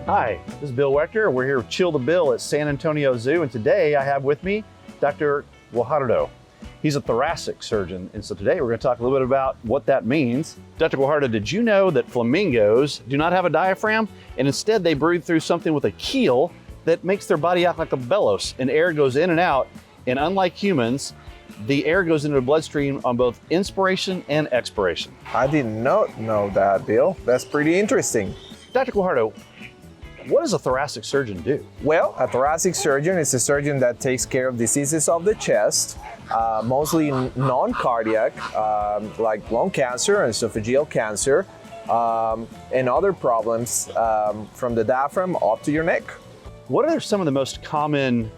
Hi, this is Bill Wechter. We're here with Chill the Bill at San Antonio Zoo, and today I have with me Dr. Guajardo. He's a thoracic surgeon, and so today we're going to talk a little bit about what that means. Dr. Guajardo, did you know that flamingos do not have a diaphragm, and instead they breathe through something with a keel that makes their body act like a bellows, and air goes in and out, and unlike humans, the air goes into the bloodstream on both inspiration and expiration. I did not know that, Bill. That's pretty interesting. Dr. Guajardo, what does a thoracic surgeon do? Well, a thoracic surgeon is a surgeon that takes care of diseases of the chest, mostly non-cardiac, like lung cancer and esophageal cancer, and other problems from the diaphragm up to your neck. What are some of the most common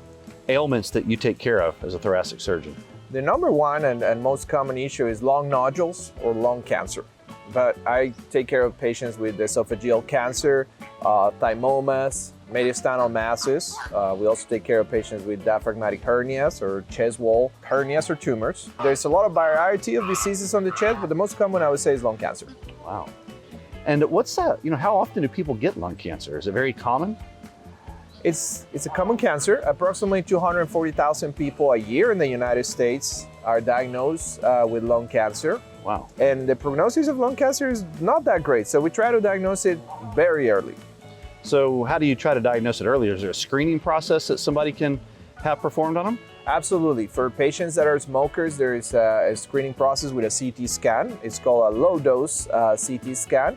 ailments that you take care of as a thoracic surgeon? The number one and most common issue is lung nodules or lung cancer. But I take care of patients with esophageal cancer, thymomas, mediastinal masses. We also take care of patients with diaphragmatic hernias or chest wall hernias or tumors. There's a lot of variety of diseases on the chest, but the most common I would say is lung cancer. Wow. And what's that, how often do people get lung cancer? Is it very common? It's a common cancer. Approximately 240,000 people a year in the United States are diagnosed with lung cancer. Wow. And the prognosis of lung cancer is not that great, so we try to diagnose it very early. So how do you try to diagnose it early? Is there a screening process that somebody can have performed on them? Absolutely. For patients that are smokers, there is a screening process with a CT scan. It's called a low-dose CT scan.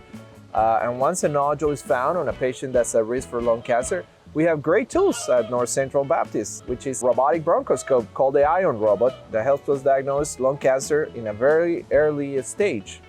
And once a nodule is found on a patient that's at risk for lung cancer, we have great tools at North Central Baptist, which is a robotic bronchoscope called the Ion robot that helps us diagnose lung cancer in a very early stage.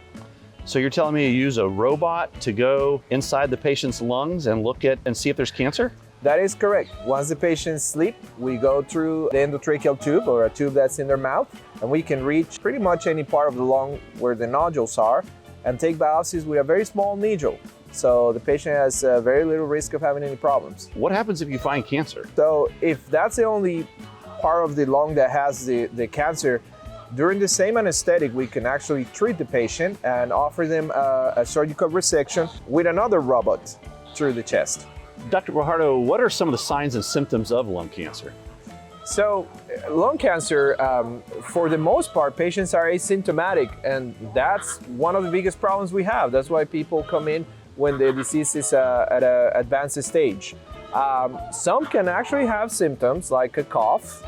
So you're telling me you use a robot to go inside the patient's lungs and look at and see if there's cancer? That is correct. Once the patient sleeps, we go through the endotracheal tube or a tube that's in their mouth, and we can reach pretty much any part of the lung where the nodules are and take biopsies with a very small needle. So the patient has very little risk of having any problems. What happens if you find cancer? So if that's the only part of the lung that has the cancer, during the same anesthetic, we can actually treat the patient and offer them a surgical resection with another robot through the chest. Dr. Guajardo, what are some of the signs and symptoms of lung cancer? So lung cancer, for the most part, patients are asymptomatic, and that's one of the biggest problems we have. That's why people come in when the disease is at an advanced stage. Some can actually have symptoms like a cough,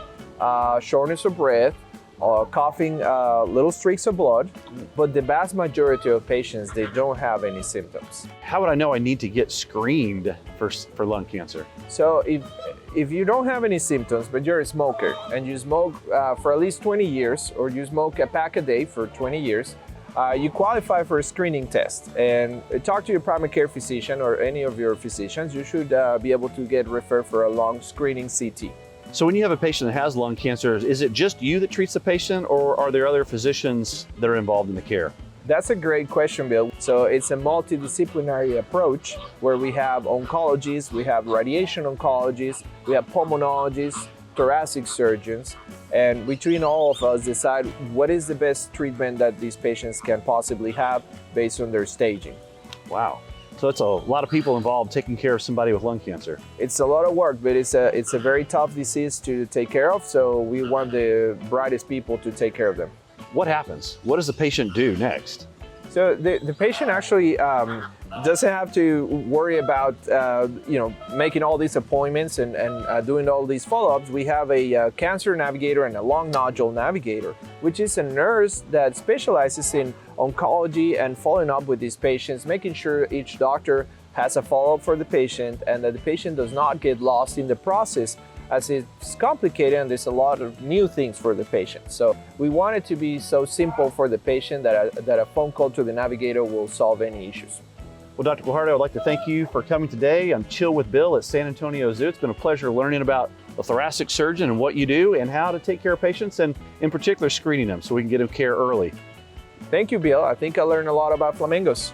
shortness of breath, or coughing little streaks of blood, but the vast majority of patients, they don't have any symptoms. How would I know I need to get screened for lung cancer? So if you don't have any symptoms, but you're a smoker and you smoke for at least 20 years, or you smoke a pack a day for 20 years, you qualify for a screening test, and talk to your primary care physician or any of your physicians. You should be able to get referred for a lung screening CT. So when you have a patient that has lung cancer, is it just you that treats the patient, or are there other physicians that are involved in the care? That's a great question, Bill. So it's a multidisciplinary approach where we have oncologists, we have radiation oncologists, we have pulmonologists, thoracic surgeons, and between all of us decide what is the best treatment that these patients can possibly have based on their staging. Wow. So it's a lot of people involved taking care of somebody with lung cancer. It's a lot of work, but it's a very tough disease to take care of, so we want the brightest people to take care of them. What happens? What does the patient do next? So the patient actually doesn't have to worry about making all these appointments and doing all these follow-ups. We have a cancer navigator and a lung nodule navigator, which is a nurse that specializes in oncology and following up with these patients, making sure each doctor has a follow-up for the patient and that the patient does not get lost in the process, as it's complicated and there's a lot of new things for the patient. So we want it to be so simple for the patient that a phone call to the navigator will solve any issues. Well, Dr. Guajardo, I'd like to thank you for coming today on Chill with Bill at San Antonio Zoo. It's been a pleasure learning about a thoracic surgeon and what you do and how to take care of patients, and in particular screening them so we can get them care early. Thank you, Bill. I think I learned a lot about flamingos.